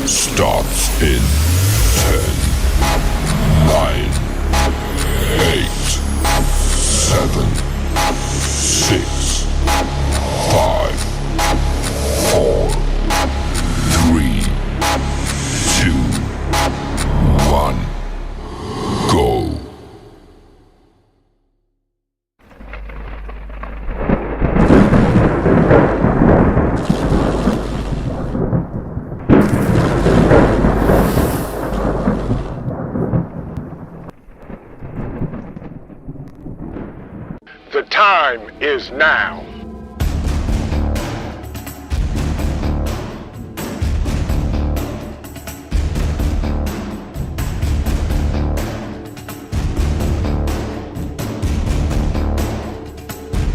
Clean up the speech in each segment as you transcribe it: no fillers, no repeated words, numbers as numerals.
starts in 10, 9, 8, 7, 6, 5, 4, 3, 2, 1, go. The time is now.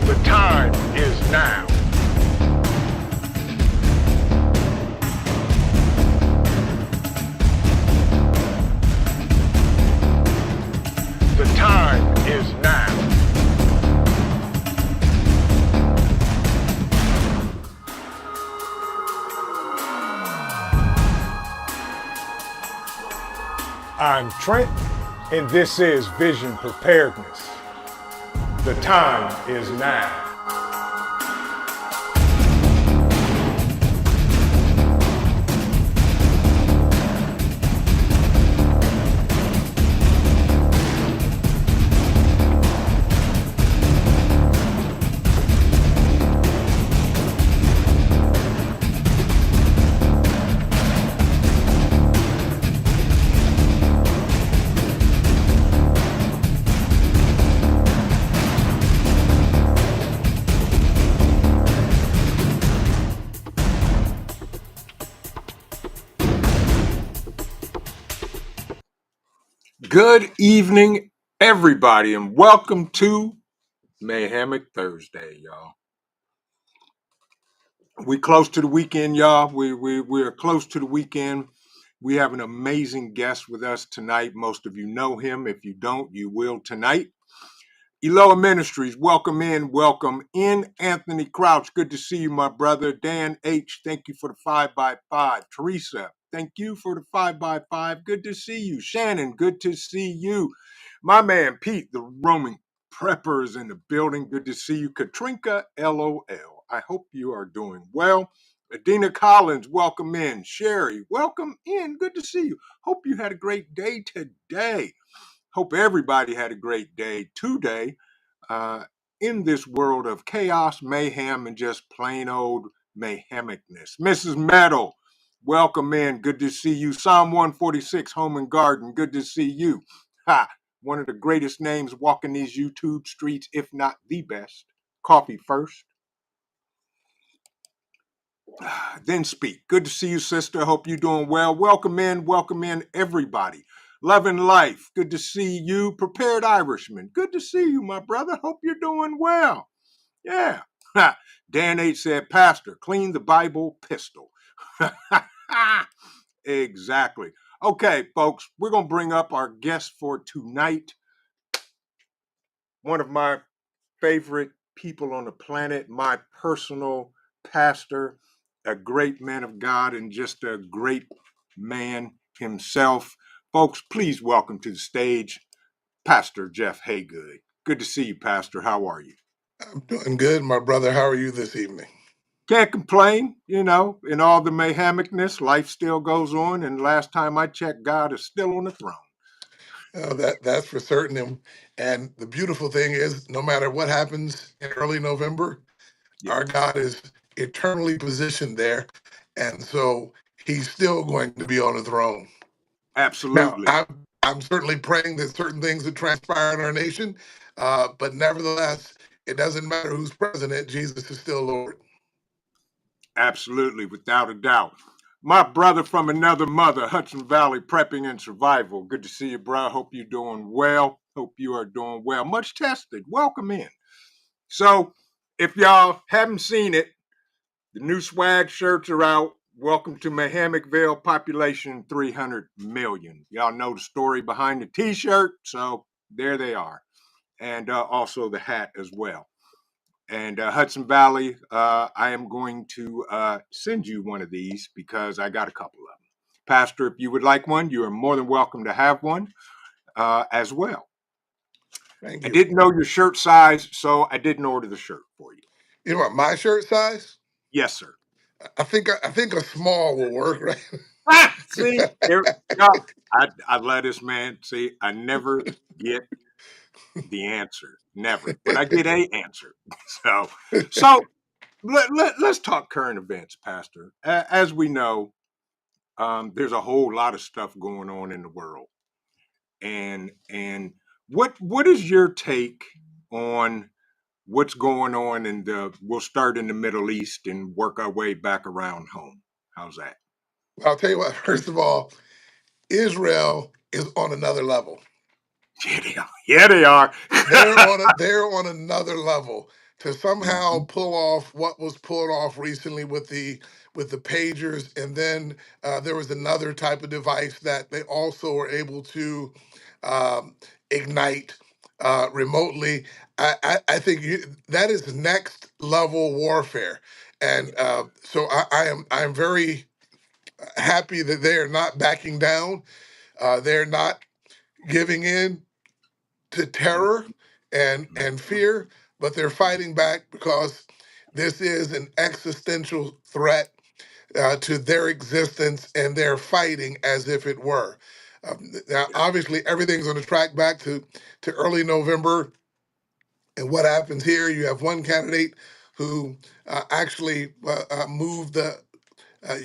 The time is now. The time is now. I'm Trent, and this is Vision Preparedness. The time is now. Good evening, everybody, and welcome to MAYHEMIC Thursday, y'all. We close to the weekend, y'all. We are close to the weekend. We have an amazing guest with us tonight. Most of you know him. If you don't, you will tonight. Eloah Ministries, welcome in. Anthony Crouch, good to see you, my brother. Dan H, thank you for the 5x5. Teresa, thank you for the 5x5. Good to see you. Shannon, good to see you. My man Pete, the Roman Prepper, is in the building. Good to see you. Katrinka, LOL. I hope you are doing well. Adina Collins, welcome in. Sherry, welcome in. Good to see you. Hope you had a great day today. Hope everybody had a great day today in this world of chaos, mayhem, and just plain old mayhemicness. Mrs. Meadow, welcome in. Good to see you. Psalm 146, Home and Garden. Good to see you. Ha! One of the greatest names walking these YouTube streets, if not the best. Coffee first. Then speak. Good to see you, sister. Hope you're doing well. Welcome in, everybody. Love and life. Good to see you. Prepared Irishman. Good to see you, my brother. Hope you're doing well. Yeah. Dan H said, Pastor, clean the Bible pistol. Exactly. Okay, folks, we're going to bring up our guest for tonight. One of my favorite people on the planet, my personal pastor, a great man of God, and just a great man himself. Folks, please welcome to the stage, Pastor Jeff Haygood. Good to see you, Pastor. How are you? I'm doing good, my brother. How are you this evening? Can't complain, in all the mayhemicness, life still goes on, and last time I checked, God is still on the throne. That's for certain. And the beautiful thing is, no matter what happens in early November, Yeah, our God is eternally positioned there. And so he's still going to be on the throne. Now, absolutely. I'm certainly praying that certain things would transpire in our nation, but nevertheless, it doesn't matter who's president, Jesus is still Lord. Absolutely, without a doubt. My brother from another mother, Hudson Valley Prepping and Survival. Good to see you, bro. Hope you're doing well. Hope you are doing well. Much tested. Welcome in. So, if y'all haven't seen it, the new swag shirts are out. Welcome to Mayhemicville, population 300 million. Y'all know the story behind the t-shirt, so there they are. And also the hat as well. And Hudson Valley, I am going to send you one of these because I got a couple of them. Pastor, if you would like one, you are more than welcome to have one as well. Thank I you. didn't know your shirt size, so I didn't order the shirt for you. You know what, my shirt size? Yes, sir. I think a small will work, right? See, y'all, I love this man. See, I never get the answer, never, but I get a answer. So let's talk current events, Pastor. As we know, there's a whole lot of stuff going on in the world, and what is your take on what's going on in the? We'll start in the Middle East and work our way back around home. How's that? I'll tell you what, first of all, Israel is on another level. Yeah, they are. Yeah, they are. They're on another level to somehow Mhm. pull off what was pulled off recently with the pagers, and then there was another type of device that they also were able to um, ignite remotely. I think that is next level warfare, and so I am very happy that they are not backing down. They're not giving in to terror and Mhm. fear, but they're fighting back because this is an existential threat to their existence, and they're fighting as if it were. Now, Yeah. obviously, everything's on the track back to early November. And what happens here? You have one candidate who actually moved the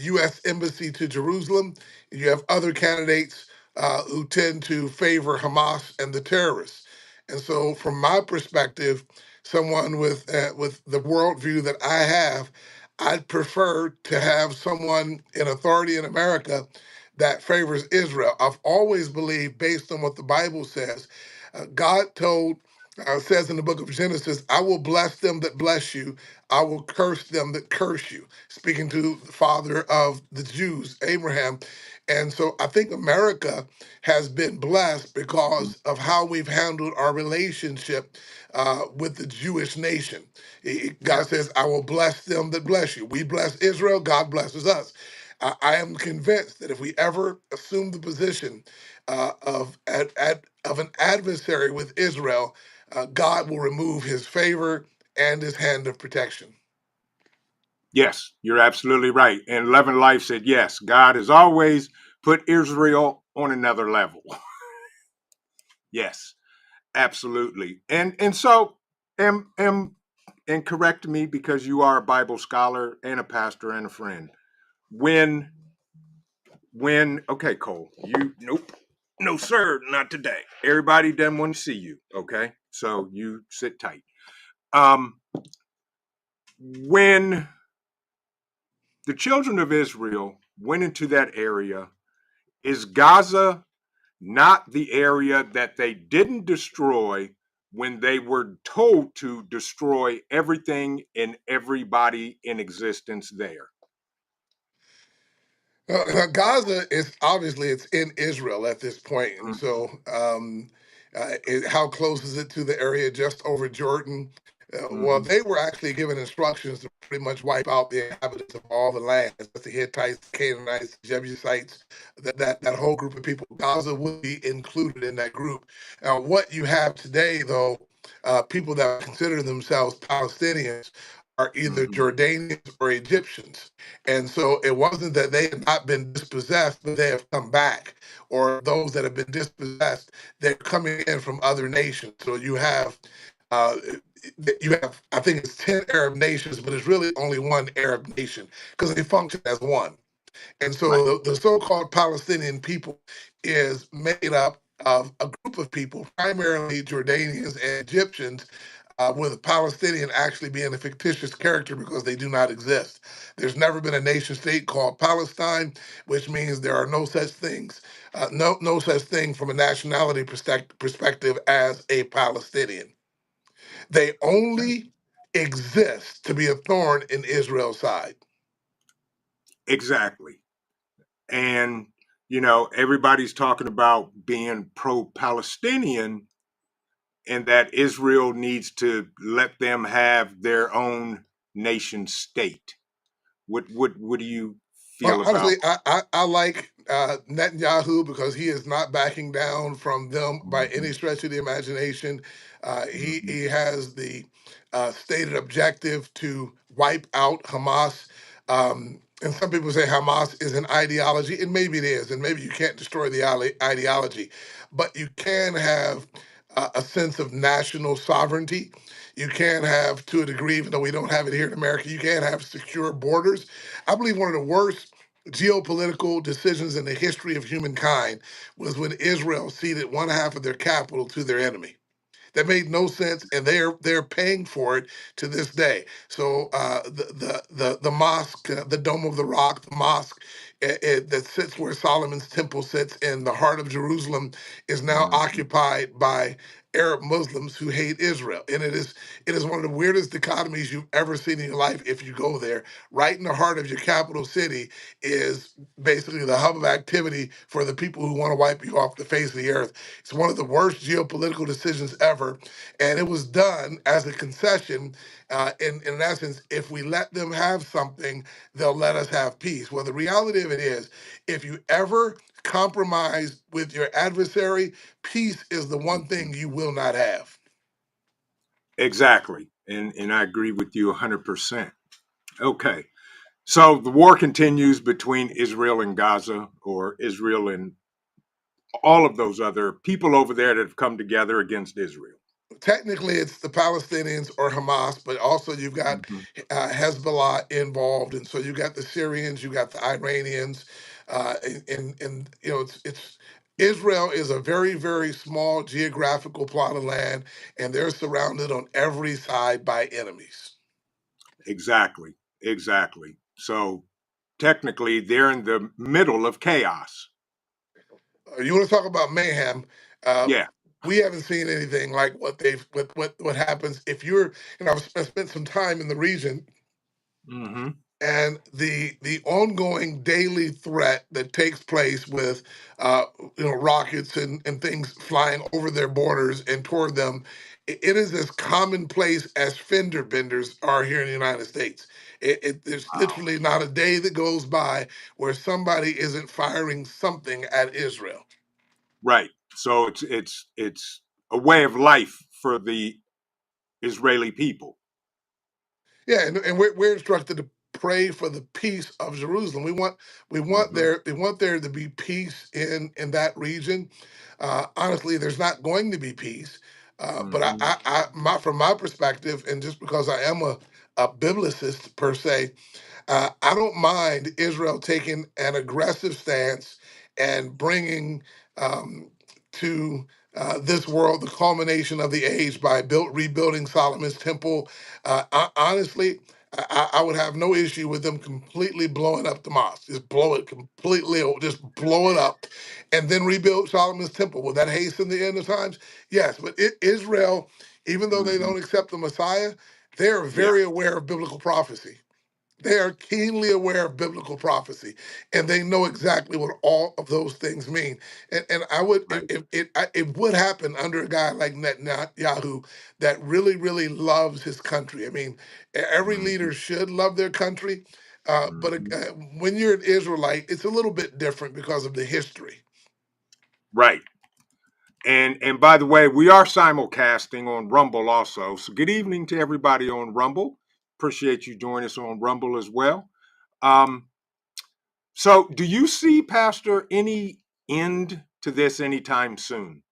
U.S. embassy to Jerusalem. You have other candidates who tend to favor Hamas and the terrorists. And so, from my perspective, someone with the worldview that I have, I'd prefer to have someone in authority in America that favors Israel. I've always believed, based on what the Bible says, God told. Says in the book of Genesis, I will bless them that bless you, I will curse them that curse you, speaking to the father of the Jews, Abraham. And so I think America has been blessed Mhm. because of how we've handled our relationship with the Jewish nation. Yeah. God says, I will bless them that bless you. We bless Israel, God blesses us. I am convinced that if we ever assume the position of an adversary with Israel, God will remove his favor and his hand of protection. Yes, you're absolutely right. And Love and Life said, yes, God has always put Israel on another level. Yes, absolutely. And so and correct me because you are a Bible scholar and a pastor and a friend. When okay, Cole, you nope. No, sir, not today. Everybody doesn't want to see you. Okay. So you sit tight. Um, when the children of Israel went into that area, is Gaza not the area that they didn't destroy when they were told to destroy everything and everybody in existence there? Now, Gaza is obviously it's in Israel at this point, and Mhm, so how close is it to the area just over Jordan? Well, mhm, they were actually given instructions to pretty much wipe out the inhabitants of all the lands. That's the Hittites, Canaanites, Jebusites, that whole group of people. Gaza would be included in that group. Now, what you have today, though, people that consider themselves Palestinians are either mhm. Jordanians or Egyptians. And so it wasn't that they had not been dispossessed, but they have come back. Or those that have been dispossessed, they're coming in from other nations. So uh, you have, I think it's 10 Arab nations, but it's really only one Arab nation because they function as one. And Right. so the so-called Palestinian people is made up of a group of people, primarily Jordanians and Egyptians, with a Palestinian actually being a fictitious character because they do not exist. There's never been a nation state called Palestine, which means there are no such things, no such thing from a nationality perspective as a Palestinian. They Okay. only exist to be a thorn in Israel's side. Exactly. And everybody's talking about being pro-Palestinian and that Israel needs to let them have their own nation state. What do you Well, feel honestly, about? I like Netanyahu, because he is not backing down from them by Mhm. any stretch of the imagination. Mhm. He has the stated objective to wipe out Hamas. And some people say Hamas is an ideology, and maybe it is, and maybe you can't destroy the ideology, but you can have a sense of national sovereignty. You can have, to a degree, even though we don't have it here in America, you can have secure borders. I believe one of the worst geopolitical decisions in the history of humankind was when Israel ceded one half of their capital to their enemy. That made no sense, and they're paying for it to this day. So the mosque, the Dome of the Rock, the mosque that sits where Solomon's temple sits in the heart of Jerusalem, is now Mhm. occupied by Arab Muslims who hate Israel, and it is one of the weirdest dichotomies you've ever seen in your life. If you go there, right in the heart of your capital city is basically the hub of activity for the people who want to wipe you off the face of the earth. It's one of the worst geopolitical decisions ever, and it was done as a concession. In essence, if we let them have something, they'll let us have peace. Well, the reality of it is, if you ever compromise with your adversary, peace is the one Mhm. thing you will not have. Exactly. And I agree with you 100%. Okay. So the war continues between Israel and Gaza, or Israel and all of those other people over there that have come together against Israel. Technically, it's the Palestinians or Hamas, but also you've got Mhm. Hezbollah involved, and so you got the Syrians, you got the Iranians, and you know it's Israel is a very very small geographical plot of land, and they're surrounded on every side by enemies. Exactly. Exactly. So technically, they're in the middle of chaos. You want to talk about mayhem? Uh, Yeah. we haven't seen anything like what happens if you're. I've spent some time in the region, Hmm. and the ongoing daily threat that takes place with uh, rockets and things flying over their borders and toward them, it is as commonplace as fender benders are here in the United States. There's Wow. literally not a day that goes by where somebody isn't firing something at Israel. Right. So it's a way of life for the Israeli people. Yeah, and we're instructed to pray for the peace of Jerusalem. Hmm. We want there to be peace in that region. Honestly, there's not going to be peace. But Hmm. from my perspective, and just because I am a biblicist per se, I don't mind Israel taking an aggressive stance and bringing to this world the culmination of the age by rebuilding Solomon's temple. Honestly, I would have no issue with them completely blowing up the mosque. Just blow it completely, or just blow it up, and then rebuild Solomon's temple. Will that hasten the end of times? Yes, but Israel, even though they Hmm. don't accept the Messiah, they're Yeah. very aware of biblical prophecy. They are keenly aware of biblical prophecy, and they know exactly what all of those things mean. And I would, Right. if it would happen under a guy like Netanyahu that really, really loves his country. I mean, every Hmm. leader should love their country, but Hmm. when you're an Israelite, it's a little bit different because of the history. Right. And by the way, we are simulcasting on Rumble also. So good evening to everybody on Rumble. Appreciate you joining us on Rumble as well. Um, so do you see, Pastor, any end to this anytime soon?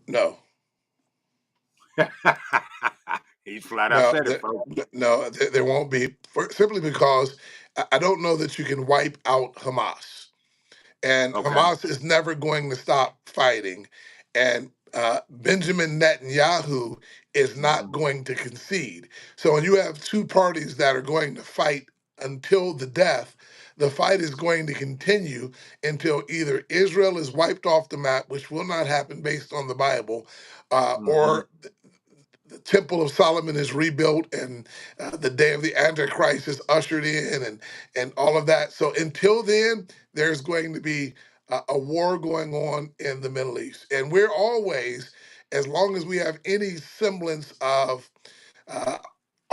No, He flat out no, said it, folks. no, there won't be, simply because I don't know that you can wipe out Hamas. And Okay. Hamas is never going to stop fighting. And Benjamin Netanyahu is not Mhm. going to concede. So when you have two parties that are going to fight until the death, the fight is going to continue until either Israel is wiped off the map, which will not happen based on the Bible, Mhm. or the Temple of Solomon is rebuilt, and the day of the Antichrist is ushered in, and all of that. So until then, there's going to be a war going on in the Middle East, and we're always, as long as we have any semblance of uh,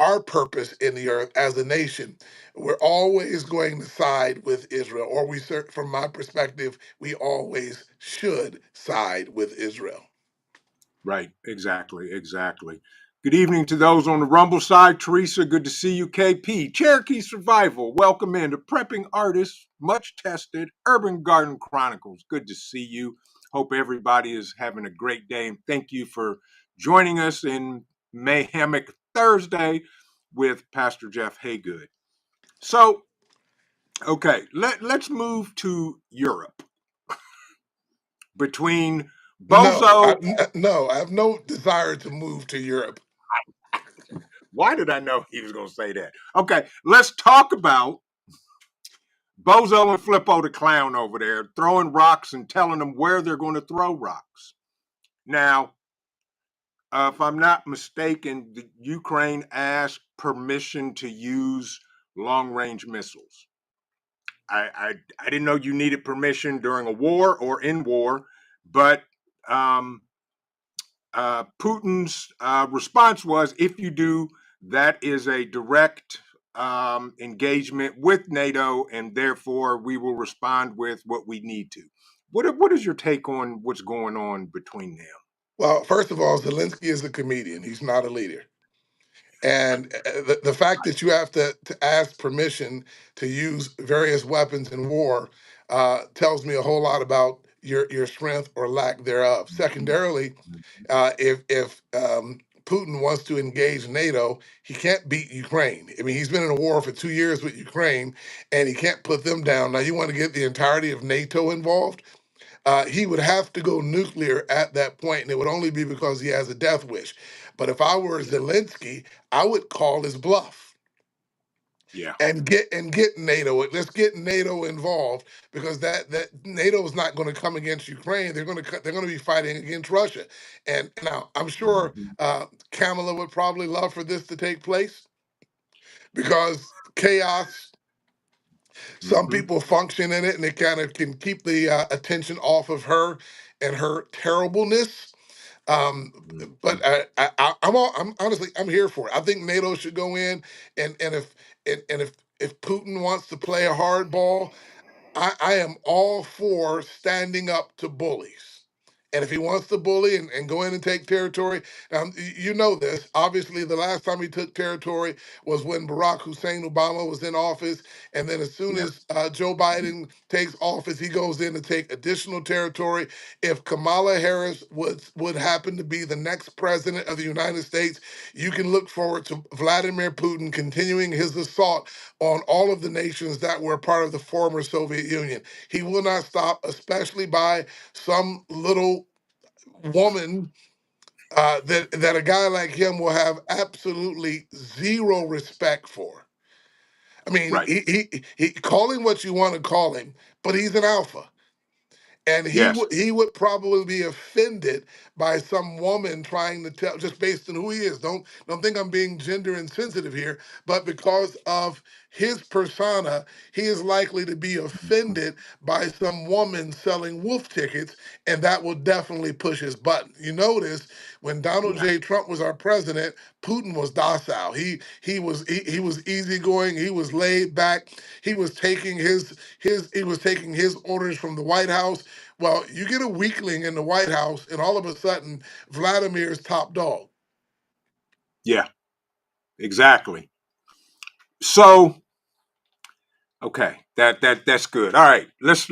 our purpose in the earth as a nation, we're always going to side with Israel, or from my perspective, we always should side with Israel. Right. Exactly. Exactly. Good evening to those on the Rumble side. Teresa, good to see you. KP, Cherokee Survival, welcome in. The Prepping Artist, much tested, Urban Garden Chronicles, good to see you. Hope everybody is having a great day. And thank you for joining us in MAYHEMIC Thursday with Pastor Jeff Haygood. So, okay, let's move to Europe. Between Bozo. No, I have no desire to move to Europe. Why did I know he was going to say that? Okay, let's talk about Bozo and Flippo the Clown over there throwing rocks and telling them where they're going to throw rocks. Now, if I'm not mistaken, the Ukraine asked permission to use long-range missiles. I didn't know you needed permission during a war or in war, but Putin's response was, if you do, that is a direct engagement with NATO, and therefore we will respond with what we need to. What is your take on what's going on between them? Well, first of all, Zelensky is a comedian. He's not a leader. And the fact that you have to ask permission to use various weapons in war tells me a whole lot about your strength or lack thereof. Secondarily, if Putin wants to engage NATO, he can't beat Ukraine. I mean, he's been in a war for 2 years with Ukraine, and he can't put them down. Now, you want to get the entirety of NATO involved? He would have to go nuclear at that point, and it would only be because he has a death wish. But if I were Yeah, Zelensky, I would call his bluff yeah, and get NATO. Let's get NATO involved, because that NATO is not going to come against Ukraine. They're going to be fighting against Russia. And now I'm sure mhm, Kamala would probably love for this to take place, because chaos. Some mhm, people function in it, and it kind of can keep the attention off of her and her terribleness. Um, but mhm. I'm honestly, I'm here for it. I think NATO should go in, and if Putin wants to play a hardball, I am all for standing up to bullies. And if he wants to bully and go in and take territory, you know this. Obviously, the last time he took territory was when Barack Hussein Obama was in office. And then as soon Yeah, as Joe Biden takes office, he goes in to take additional territory. If Kamala Harris would happen to be the next president of the United States, you can look forward to Vladimir Putin continuing his assault on all of the nations that were part of the former Soviet Union. He will not stop, especially by some little woman that a guy like him will have absolutely zero respect for. I mean, right. he call him what you want to call him, but he's an alpha. And Yes. he would probably be offended by some woman trying to tell, just based on who he is. Don't think I'm being gender insensitive here, but because of his persona, he is likely to be Mhm. offended by some woman selling wolf tickets, and that will definitely push his button. You notice when Donald Yeah, J. Trump was our president, Putin was docile. He was easygoing. He was laid back. He was taking his orders from the White House. Well, you get a weakling in the White House, and all of a sudden, Vladimir's top dog. yeah, exactly. So, okay, that's good. All right, let's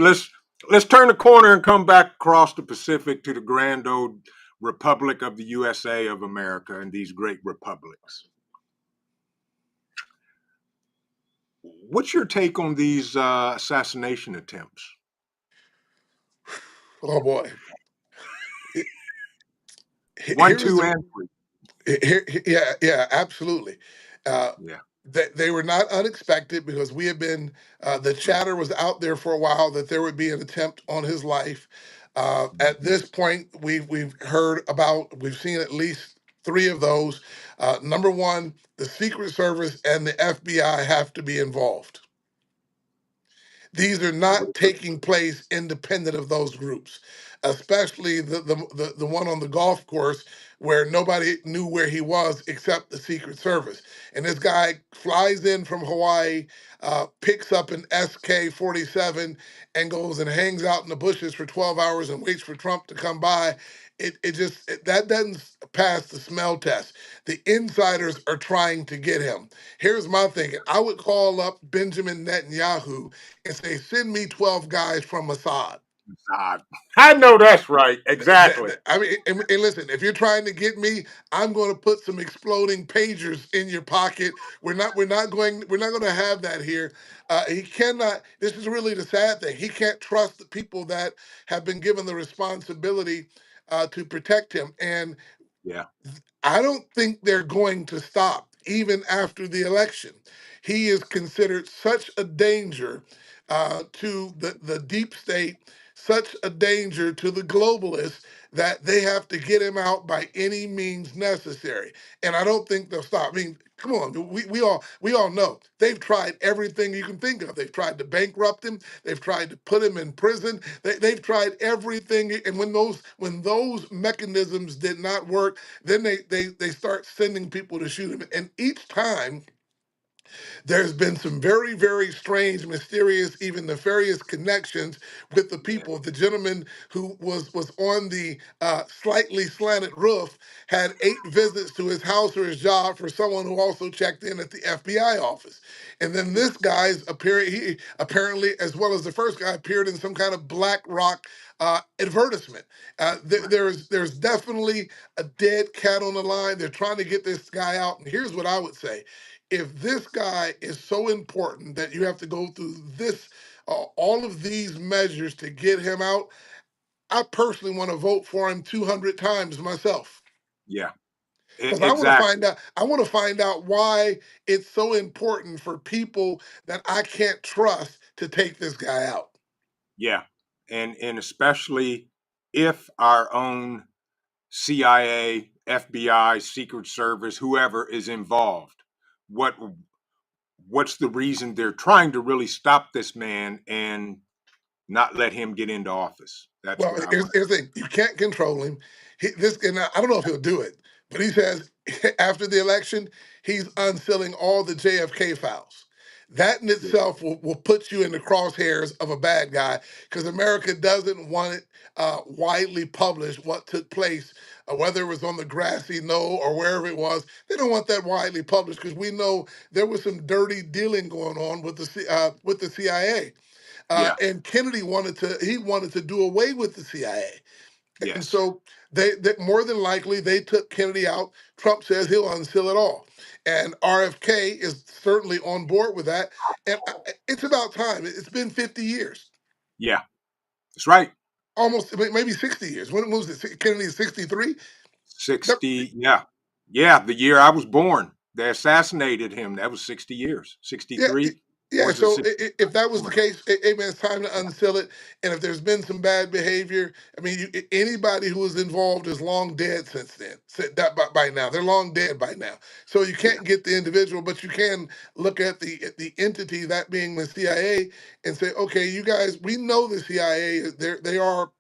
turn the corner and come back across the Pacific to the grand old Republic of the USA of America and these great republics. What's your take on these assassination attempts? Oh boy. One, Here is two, the and three. yeah, absolutely. Uh, Yeah. they were not unexpected, because we have been the Right. chatter was out there for a while that there would be an attempt on his life. At Mhm. this point, we've seen at least three of those. Number one, the Secret Service and the FBI have to be involved. These are not taking place independent of those groups, especially the one on the golf course where nobody knew where he was except the Secret Service. And this guy flies in from Hawaii, picks up an SK-47 and goes and hangs out in the bushes for 12 hours and waits for Trump to come by. That doesn't pass the smell test. The insiders are trying to get him. Here's my thinking. I would call up Benjamin Netanyahu and say, send me 12 guys from Mossad. I know that's right. Exactly. I mean, and listen, if you're trying to get me, I'm going to put some exploding pagers in your pocket. We're not going to have that here. He cannot. This is really the sad thing. He can't trust the people that have been given the responsibility to protect him, and Yeah. I don't think they're going to stop even after the election. He is considered such a danger to the deep state, such a danger to the globalists that they have to get him out by any means necessary. And I don't think they'll stop. I mean, come on, we all know they've tried everything you can think of. They've tried to bankrupt him. They've tried to put him in prison. They've tried everything. And when those mechanisms did not work, then they start sending people to shoot him. And each time there's been some very, very strange, mysterious, even nefarious connections with the Yeah. people. The gentleman who was on the slightly slanted roof had 8 visits to his house or his job for someone who also checked in at the FBI office. And then Yeah. this guy's he apparently, as well as the first guy, appeared in some kind of BlackRock advertisement. Right. There's definitely a dead cat on the line. They're trying to get this guy out. And here's what I would say: if this guy is so important that you have to go through all of these measures to get him out, I personally want to vote for him 200 times myself. Yeah. Because I want to Exactly. find out. I want to find out why it's so important for people that I can't trust to take this guy out. Yeah. And especially if our own CIA, FBI, Secret Service, whoever is involved. What what's the reason they're trying to really stop this man and not let him get into office? That's Well, what I here's, want. here's the thing: you can't control him. And I don't know if he'll do it, but he says after the election, he's unsealing all the JFK files. That in Yeah. itself will put you in the crosshairs of a bad guy because America doesn't want it widely published what took place, whether it was on the grassy knoll or wherever it was. They don't want that widely published because we know there was some dirty dealing going on with with the CIA. Yeah. And Kennedy wanted to do away with the CIA, and Yes. so they more than likely they took Kennedy out. Trump says he'll unseal it all, and RFK is certainly on board with that. And it's about time. It's been 50 years, Yeah. That's right. almost maybe 60 years. When was it? Kennedy is 63. 60. Yeah. Yeah. The year I was born, they assassinated him. That was 60 years. Yeah, 63. Or yeah. is it So 60? if that was the Somewhere. case, amen, it's time to Yeah. unseal it. And if there's been some bad behavior, I mean, anybody who was involved is long dead since then. That by now, they're long dead by now. So you Yeah. can't get the individual, but you can look at the entity, that being the CIA, and say, okay, you guys, we know the CIA. They are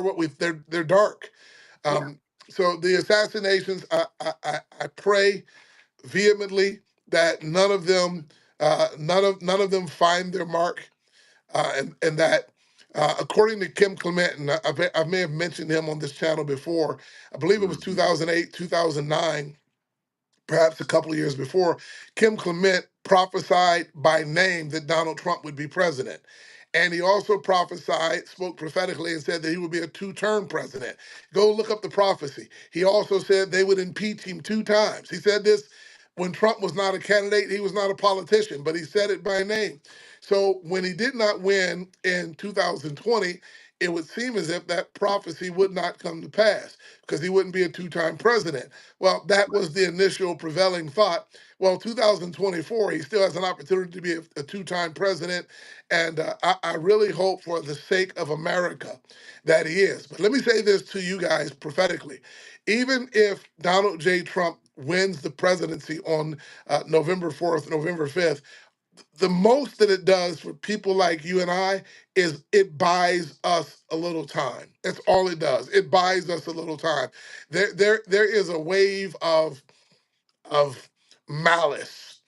what they're dark. Yeah. Um, so the assassinations, I pray vehemently that none of them find their mark, and that according to Kim Clementon, I may have mentioned him on this channel before. I believe it was Mhm. 2008, 2009, perhaps a couple of years before. Kim Clement prophesied by name that Donald Trump would be president. And he also prophesied, spoke prophetically, and said that he would be a 2-term president. Go look up the prophecy. He also said they would impeach him 2 times. He said this when Trump was not a candidate, he was not a politician, but he said it by name. So when he did not win in 2020, it would seem as if that prophecy would not come to pass because he wouldn't be a 2-time president. Well, that was the initial prevailing thought. Well, 2024, he still has an opportunity to be a 2-time president. And I really hope for the sake of America that he is. But let me say this to you guys prophetically. Even if Donald J. Trump wins the presidency on November 4th, November 5th, the most that it does for people like you and I is it buys us a little time. That's all it does. It buys us a little time. There is a wave of malice,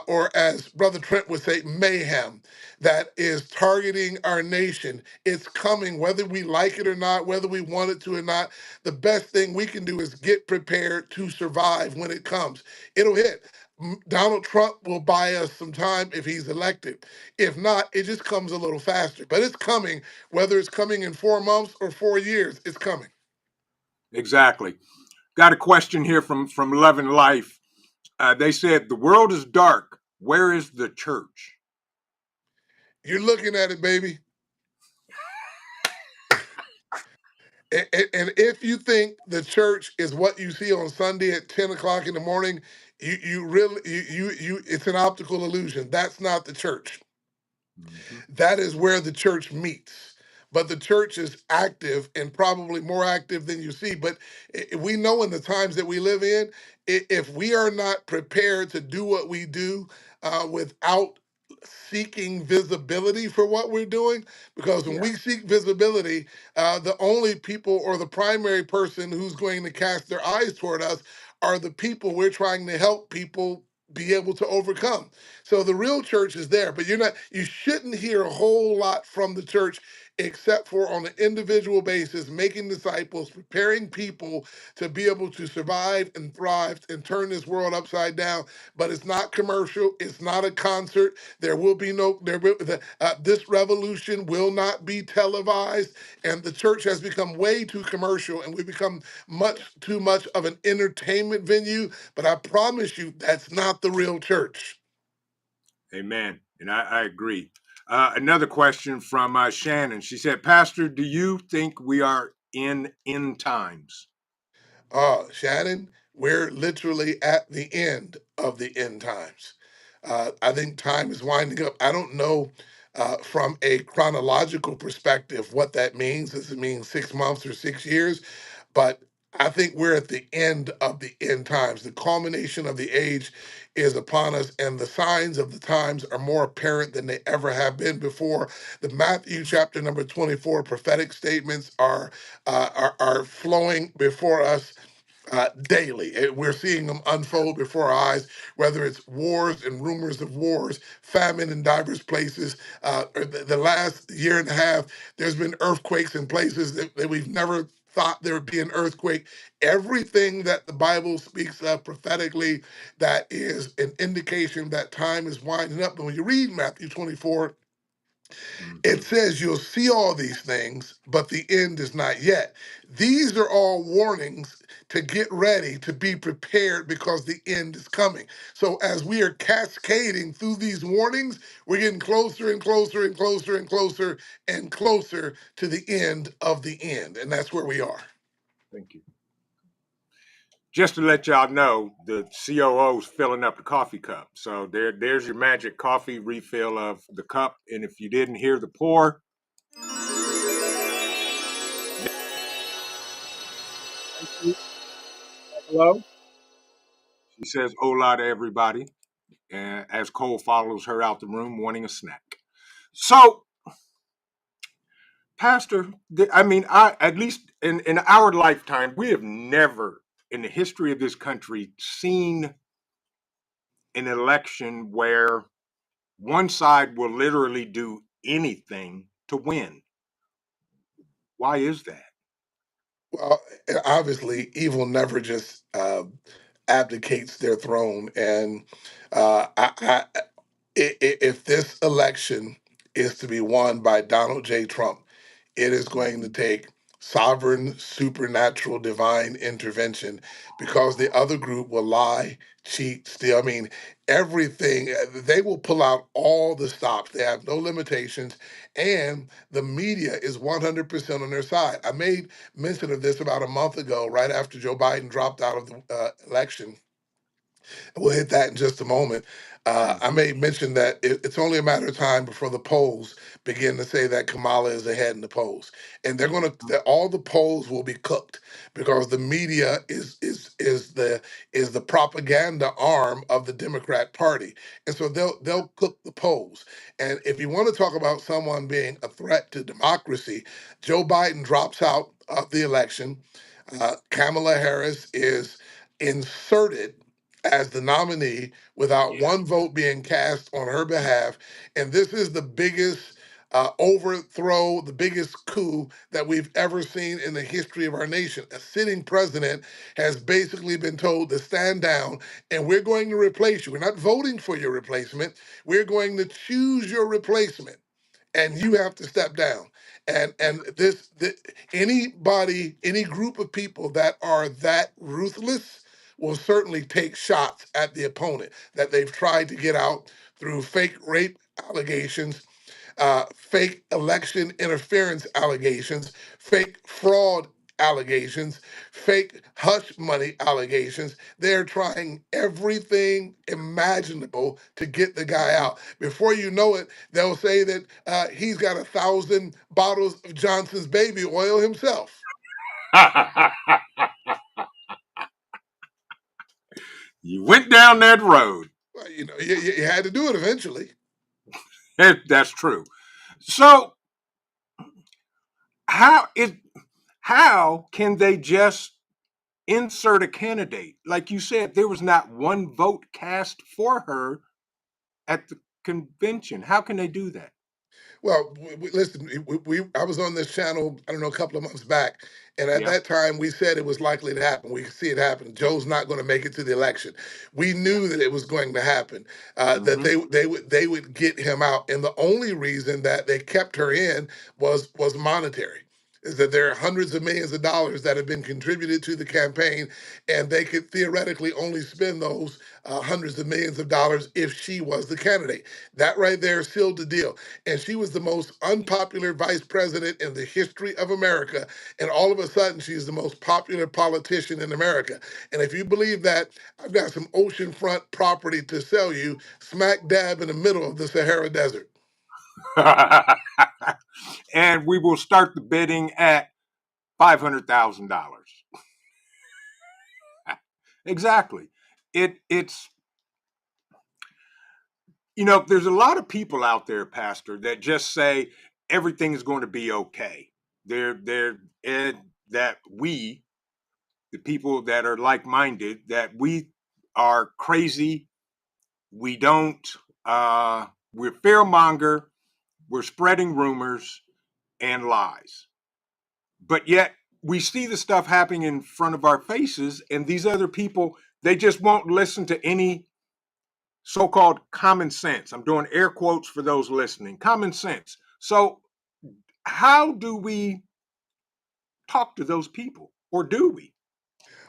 or as Brother Trent would say, mayhem, that is targeting our nation. It's coming, whether we like it or not, whether we want it to or not. The best thing we can do is get prepared to survive when it comes. It'll hit. Donald Trump will buy us some time if he's elected. If not, it just comes a little faster. But it's coming, whether it's coming in 4 months or 4 years, it's coming. Exactly. Got a question here from Love and Life. They said, the world is dark. Where is the church? You're looking at it, baby. And if you think the church is what you see on Sunday at 10 o'clock in the morning, you really it's an optical illusion. That's not the church. Mm-hmm. That is where the church meets. But the church is active and probably more active than you see. But we know in the times that we live in, if we are not prepared to do what we do without seeking visibility for what we're doing, because when Yeah. we seek visibility, the only people or the primary person who's going to cast their eyes toward us are the people we're trying to help people be able to overcome. So the real church is there, but you shouldn't hear a whole lot from the church except for on an individual basis, making disciples, preparing people to be able to survive and thrive and turn this world upside down. But it's not commercial. It's not a concert. There will be no, this revolution will not be televised. And the church has become way too commercial and we become much too much of an entertainment venue. But I promise you, that's not the real church. Amen. And I agree. Another question from Shannon. She said, Pastor, do you think we are in end times? Shannon, we're literally at the end of the end times. I think time is winding up. I don't know from a chronological perspective what that means. Does it mean 6 months or 6 years? But I think we're at the end of the end times. The culmination of the age is upon us, and the signs of the times are more apparent than they ever have been before. The Matthew chapter number 24 prophetic statements are flowing before us daily. We're seeing them unfold before our eyes, whether it's wars and rumors of wars, famine in diverse places. Or the last year and a half, there's been earthquakes in places that we've never thought there would be an earthquake. Everything that the Bible speaks of prophetically, that is an indication that time is winding up. And when you read Matthew 24, Mm-hmm. it says you'll see all these things, but the end is not yet. These are all warnings to get ready, to be prepared because the end is coming. So as we are cascading through these warnings, we're getting closer and closer and closer and closer and closer to the end of the end. And that's where we are. Thank you. Just to let y'all know, the COO's filling up the coffee cup. So there's your magic coffee refill of the cup. And if you didn't hear the pour, hello. She says hola to everybody, as Cole follows her out the room wanting a snack. So, Pastor, I mean, at least in our lifetime, we have never in the history of this country seen an election where one side will literally do anything to win. Why is that? Well, obviously, evil never just abdicates their throne. And if this election is to be won by Donald J. Trump, it is going to Mhm. take sovereign, supernatural, divine intervention because the other group will lie, cheat, steal. I mean, everything. They will pull out all the stops. They have no limitations. And the media is 100% on their side. I made mention of this about a month ago, right after Joe Biden dropped out of the election. We'll hit that in just a moment. I Mhm. may mention that it's only a matter of time before the polls begin to say that Kamala is ahead in the polls, and they're going to Mhm. all the polls will be cooked because the media is the propaganda arm of the Democrat Party, and so they'll cook the polls. And if you want to talk about someone being a threat to democracy, Joe Biden drops out of the election. Kamala Harris is inserted as the nominee without Yeah. one vote being cast on her behalf. And this is the biggest overthrow, the biggest coup that we've ever seen in the history of our nation. A sitting president has basically been told to stand down and we're going to replace you. We're not voting for your replacement. We're going to choose your replacement and you have to step down. Yeah. And anybody, any group of people that are that ruthless will certainly take shots at the opponent that they've tried to get out through fake rape allegations, fake election interference allegations, fake fraud allegations, fake hush money allegations. They're trying everything imaginable to get the guy out. Before you know it, they'll say that he's got 1,000 bottles of Johnson's baby oil himself. You went down that road. Well, you know, you had to do it eventually. That's true. So how is how can they just insert a candidate? Like you said, there was not one vote cast for her at the convention. How can they do that? Well, listen, I was on this channel, I don't know, a couple of months back, and at Yeah. that time we said it was likely to happen. We could see it happen. Joe's not going to make it to the election. We Yeah. knew that it was going to happen. That Hmm. they would get him out, and the only reason that they kept her in was monetary. Is that there are hundreds of millions of dollars that have been contributed to the campaign, and they could theoretically only spend those hundreds of millions of dollars if she was the candidate. That right there sealed the deal, and she was the most unpopular vice president in the history of America. And all of a sudden, she's the most popular politician in America. And if you believe that, I've got some oceanfront property to sell you, smack dab in the middle of the Sahara Desert. And we will start the bidding at $500,000. Exactly. It's there's a lot of people out there, Pastor, that just say everything's going to be okay. They're and that we, the people that are like-minded, that we are crazy. We don't. We're fearmonger. We're spreading rumors and lies. But yet we see the stuff happening in front of our faces, and these other people, they just won't listen to any so-called common sense. I'm doing air quotes for those listening. Common sense. So how do we talk to those people, or do we?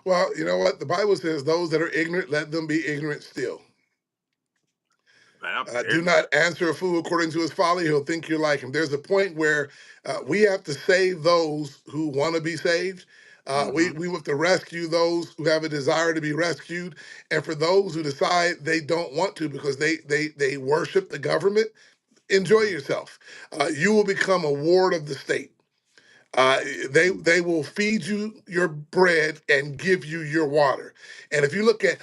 Well, you know what? The Bible says, those that are ignorant, let them be ignorant still. Well, there Do you go. not answer a fool according to his folly. He'll think you're like him. There's a point where we have to save those who want to be saved. Mm-hmm. We have to rescue those who have a desire to be rescued. And for those who decide they don't want to because they worship the government, enjoy Mm-hmm. yourself. You will become a ward of the state. Uh, they will feed you your bread and give you your water. And if you look at,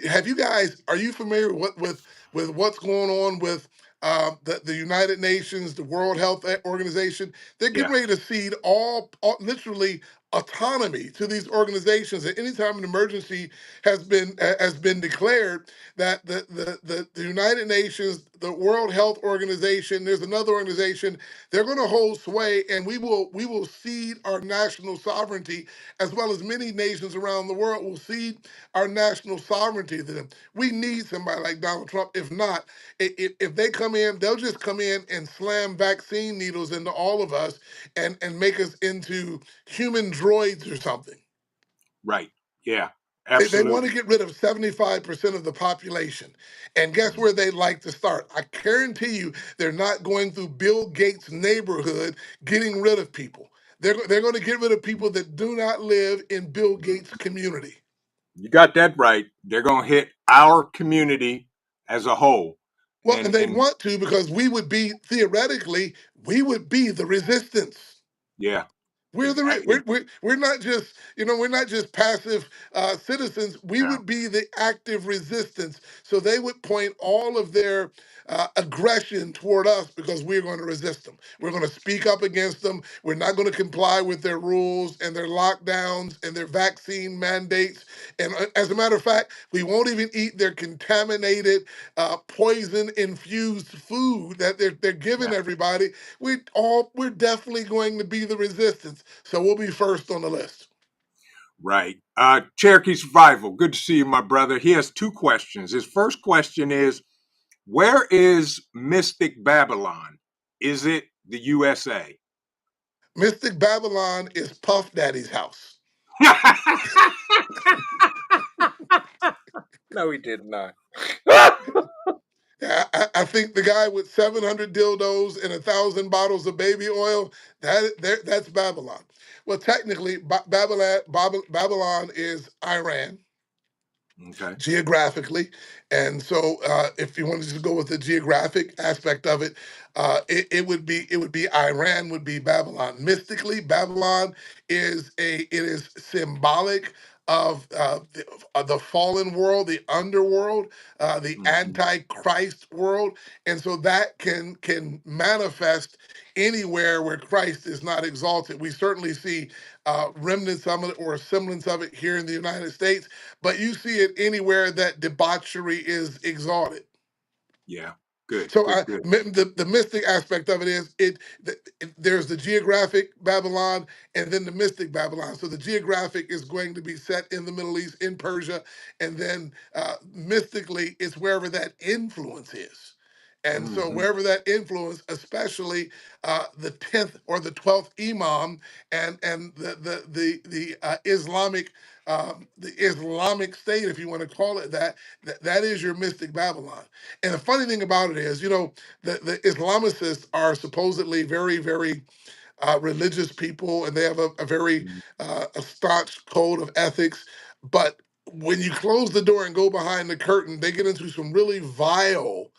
have you guys, are you familiar with what's going on with the United Nations, the World Health Organization? They're Yeah. getting ready to cede all literally autonomy to these organizations. At any time an emergency has been declared, that the United Nations, the World Health Organization, there's another organization, they're going to hold sway, and we will cede our national sovereignty, as well as many nations around the world will cede our national sovereignty to them. We need somebody like Donald Trump. If not, if they come in, they'll just come in and slam vaccine needles into all of us and make us into human droids or something. Right. Yeah. They want to Absolutely. get rid of 75% of the population. And guess Mhm. where they like to start? I guarantee you they're not going through Bill Gates' neighborhood getting rid of people. They're going to get rid of people that do not live in Bill Gates' community. You got that right. They're going to hit our community as a whole. Well, and they'd And want to because we would be theoretically the resistance. yeah, We're the yeah, we're not just we're not just passive citizens. We yeah, would be the active resistance. So they would point all of their aggression toward us because we're going to resist them. We're going to speak up against them. We're not going to comply with their rules and their lockdowns and their vaccine mandates. And as a matter of fact, we won't even eat their contaminated, poison infused food that they're giving yeah. everybody. We're definitely going to be the resistance. So we'll be first on the list. Right. Cherokee Survival, good to see you, my brother. He has two questions. His first question is, where is Mystic Babylon? Is it the USA? Mystic Babylon is Puff Daddy's house. No, he did not. I think the guy with 700 dildos and 1,000 bottles of baby oil, that's Babylon. Well, technically, Babylon is Iran. Okay. Geographically. And so if you wanted to go with the geographic aspect of it, it would be Iran would be Babylon. Mystically, Babylon is symbolic of the fallen world, the underworld, the Mhm. antichrist world, and so that can manifest anywhere where Christ is not exalted. We certainly see remnants of it or a semblance of it here in the United States, but you see it anywhere that debauchery is exalted. Yeah. Good, So good, good. the mystic aspect of it is there's the geographic Babylon and then the mystic Babylon. So the geographic is going to be set in the Middle East, in Persia, and then mystically it's wherever that influence is. And so Hmm. wherever that influence, especially the 10th or the 12th Imam and the the Islamic State, if you want to call it that, that is your mystic Babylon. And the funny thing about it is, the Islamicists are supposedly very, very religious people, and they have a very a staunch code of ethics. But when you close the door and go behind the curtain, they get into some really vile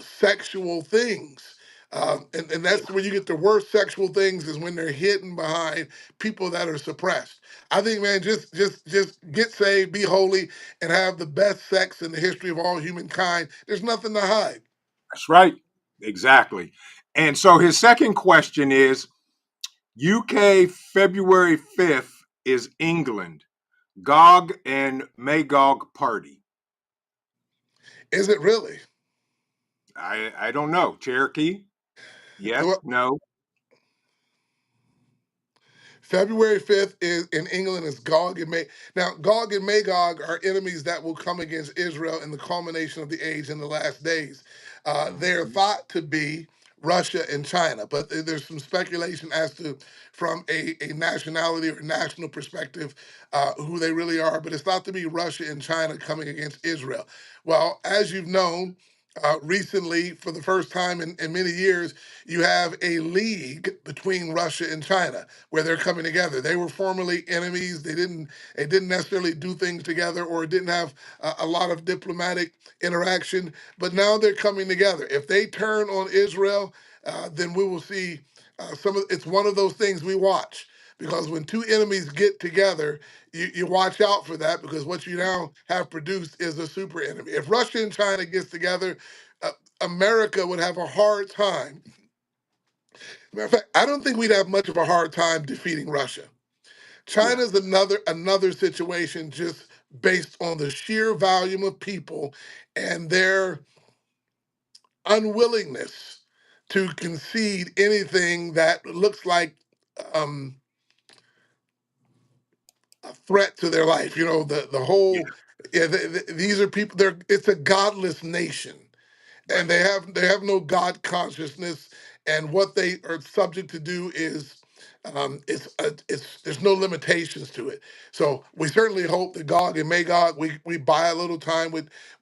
sexual things. And Yeah, that's where you get the worst sexual things is when they're hidden behind people that are suppressed. I think, man, just get saved, be holy, and have the best sex in the history of all humankind. There's nothing to hide. that's right. Exactly. And so his second question is, UK February 5th is England. GOG and MAYHEMIC party. Is it really? I don't know. Cherokee? Yes, Well, no. February 5th is in England is Gog and Magog. Now, Gog and Magog are enemies that will come against Israel in the culmination of the age in the last days. They're Mhm. thought to be Russia and China, but there's some speculation as to from a nationality or national perspective who they really are, but it's thought to be Russia and China coming against Israel. Well, as you've known, recently, for the first time in many years, you have a league between Russia and China where they're coming together. They were formerly enemies. They didn't necessarily do things together or didn't have a lot of diplomatic interaction, but now they're coming together. If they turn on Israel, then we will see it's one of those things we watch because when two enemies get together, you watch out for that because what you now have produced is a super enemy. If Russia and China gets together, uh, America would have a hard time. Matter of fact, I don't think we'd have much of a hard time defeating Russia. Yeah, China's another situation just based on the sheer volume of people and their unwillingness to concede anything that looks like um, a threat to their life. The yeah, whole yeah, these are people. It's a godless nation, and right. they have no God consciousness, and what they are subject to do is it's there's no limitations to it. So we certainly hope that Gog and Magog we buy a little time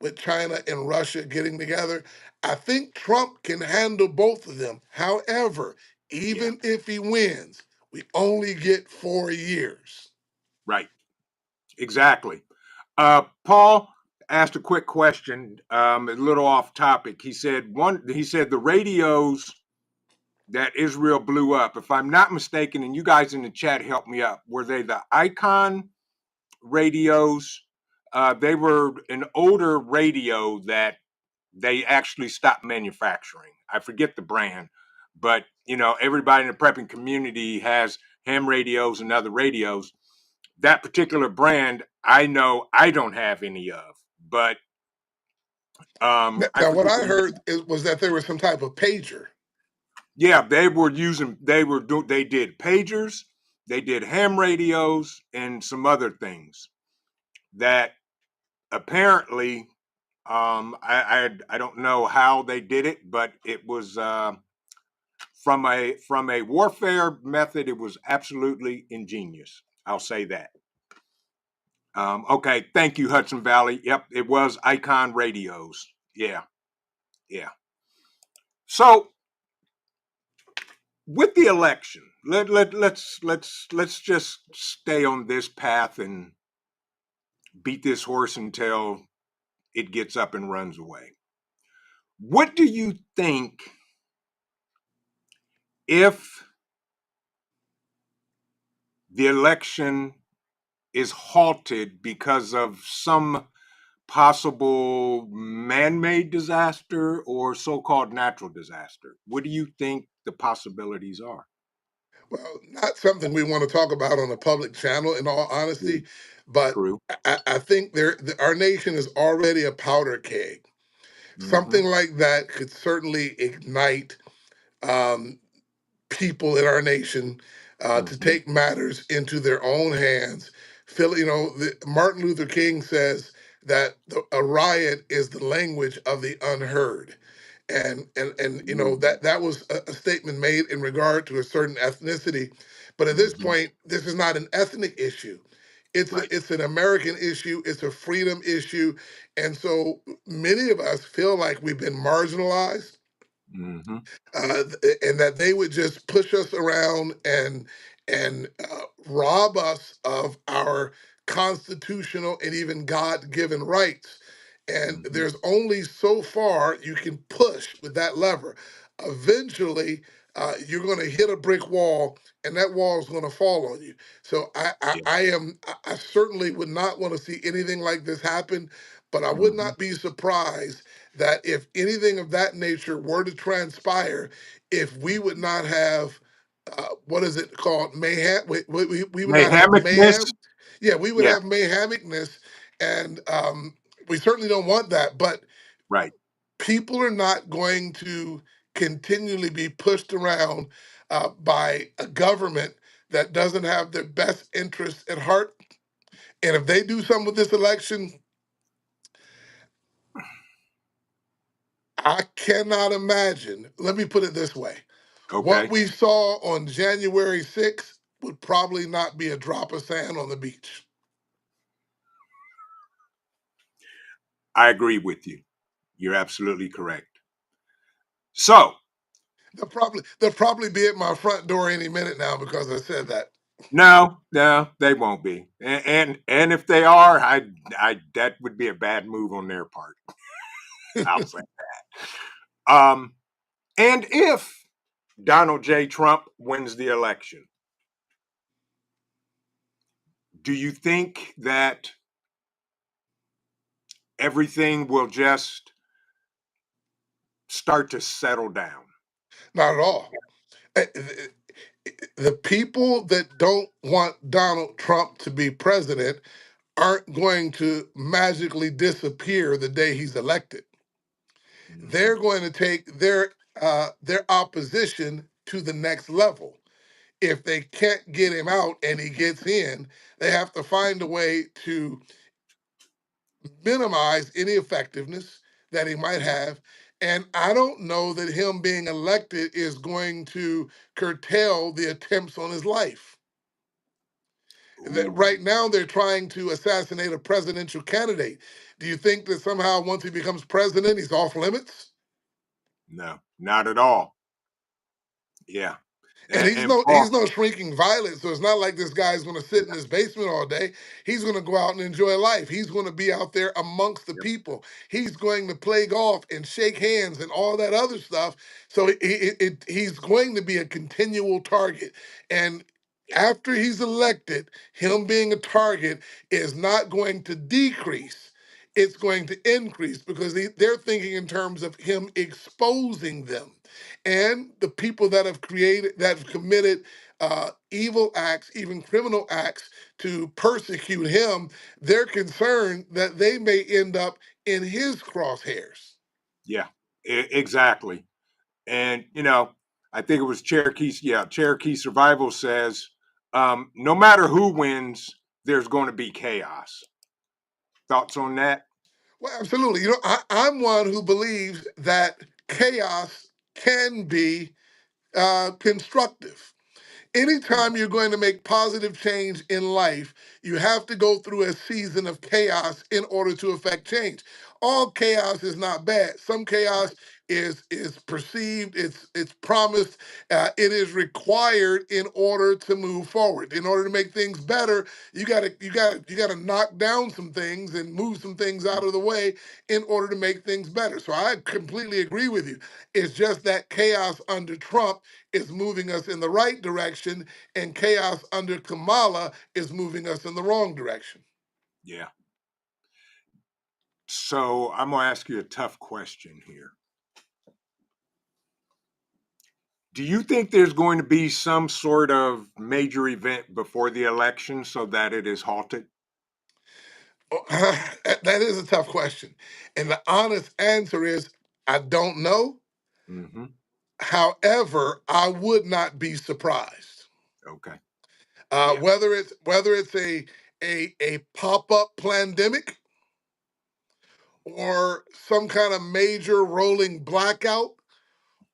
with China and Russia getting together. I think Trump can handle both of them. However, Yeah, even if he wins, we only get 4 years. right. Exactly. Paul asked a quick question, a little off topic. He said the radios that Israel blew up, if I'm not mistaken, and you guys in the chat help me up, were they the Icon radios? They were an older radio that they actually stopped manufacturing. I forget the brand, but everybody in the prepping community has ham radios and other radios. That particular brand, I know I don't have any of, but I Now, what forget I the heard was that there was some type of pager. Yeah, they did pagers, they did ham radios, and some other things that apparently, I don't know how they did it, but it was from a warfare method. It was absolutely ingenious. I'll say that. Okay, thank you, Hudson Valley. Yep, it was Icon radios. Yeah, yeah. So with the election, let's just stay on this path and beat this horse until it gets up and runs away. What do you think if the election is halted because of some possible man-made disaster or so-called natural disaster? What do you think the possibilities are? Well, not something we want to talk about on a public channel, in all True. honesty, but True. I think our nation is already a powder keg. Mm-hmm. Something like that could certainly ignite um, people in our nation to Mm-hmm. take matters into their own hands. Martin Luther King says that a riot is the language of the unheard. And that was a statement made in regard to a certain ethnicity, but at this Mm-hmm. point, this is not an ethnic issue. Right. It's an American issue. It's a freedom issue, and so many of us feel like we've been marginalized, Mm-hmm. and that they would just push us around and rob us of our constitutional and even God-given rights. And Mm-hmm. there's only so far you can push with that lever. Eventually, you're going to hit a brick wall, and that wall is going to fall on you. So Yeah. I certainly would not want to see anything like this happen, but I would Mm-hmm. not be surprised that if anything of that nature were to transpire, if we would not have what is it called, mayhem, we would not have Mayhemicness. mayhem. Yeah, we would Yeah. have mayhemicness, and we certainly don't want that. But Right. people are not going to continually be pushed around by a government that doesn't have their best interests at heart. And if they do something with this election, I cannot imagine. Let me put it this way. What Okay. we saw on January 6th would probably not be a drop of sand on the beach. I agree with you. You're absolutely correct. So, They'll probably be at my front door any minute now because I said that. no, they won't be. And if they are, I that would be a bad move on their part. I'll say that. And if Donald J. Trump wins the election, do you think that everything will just start to settle down? Not at all. The people that don't want Donald Trump to be president aren't going to magically disappear the day he's elected. Mhm. They're going to take their opposition to the next level. If they can't get him out and he gets in, they have to find a way to minimize any effectiveness that he might have. And I don't know that him being elected is going to curtail the attempts on his life. That Ooh, right now they're trying to assassinate a presidential candidate. Do you think that somehow once he becomes president, he's off limits? no, not at all. Yeah. And And he's Paul, no shrinking violet, so it's not like this guy's going to sit in his basement all day. He's going to go out and enjoy life. He's going to be out there amongst the yeah, people. He's going to play golf and shake hands and all that other stuff. So he's going to be a continual target. And yeah, after he's elected, him being a target is not going to decrease. It's going to increase because they're thinking in terms of him exposing them and the people that have committed evil acts, even criminal acts, to persecute him. They're concerned that they may end up in his crosshairs. yeah, exactly. And I think it was Cherokee. Yeah, Cherokee Survival says, no matter who wins, there's going to be chaos. Thoughts on that? Well, absolutely. I'm one who believes that chaos can be constructive. Anytime you're going to make positive change in life, you have to go through a season of chaos in order to affect change. All chaos is not bad. Some chaos Right. is perceived, it's promised, it is required in order to move forward. In order to make things better, you gotta knock down some things and move some things out of the way in order to make things better. So I completely agree with you. It's just that chaos under Trump is moving us in the right direction, and chaos under Kamala is moving us in the wrong direction. Yeah. So I'm going to ask you a tough question here. Do you think there's going to be some sort of major event before the election so that it is halted? Oh, that is a tough question. And the honest answer is I don't know. Hmm. However, I would not be surprised. Okay. Yeah. Whether it's a pop-up pandemic or some kind of major rolling blackout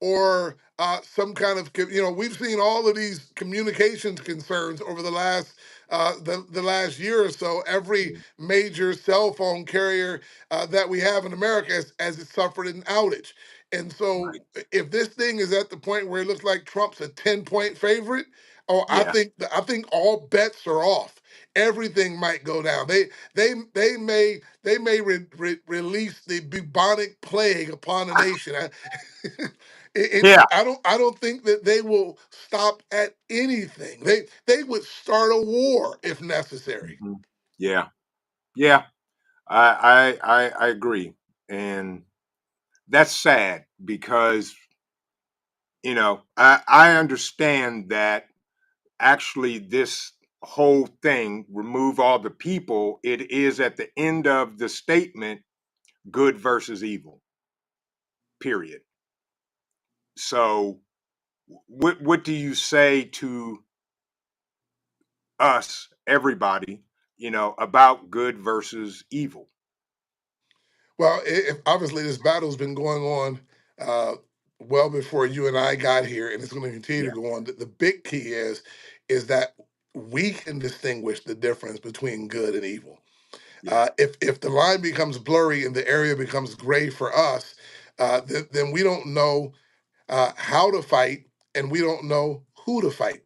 or some kind of we've seen all of these communications concerns over the last year or so. Every Yeah. major cell phone carrier that we have in America has it suffered an outage. And so Right. if this thing is at the point where it looks like Trump's a 10-point favorite, oh, Yeah. I think all bets are off. Everything might go down. They may release the bubonic plague upon a nation. Yeah. I don't think that they will stop at anything. They would start a war if necessary. Hmm. Yeah. Yeah. I agree. And that's sad because, I understand that actually this whole thing, remove all the people, it is at the end of the statement, good versus evil, period. So what do you say to us, everybody, about good versus evil? Well, if obviously this battle's been going on uh, well before you and I got here, and it's going to continue Yeah. to go on. The big key is that we can distinguish the difference between good and evil. Yeah. If the line becomes blurry and the area becomes gray for us, then we don't know how to fight, and we don't know who to fight.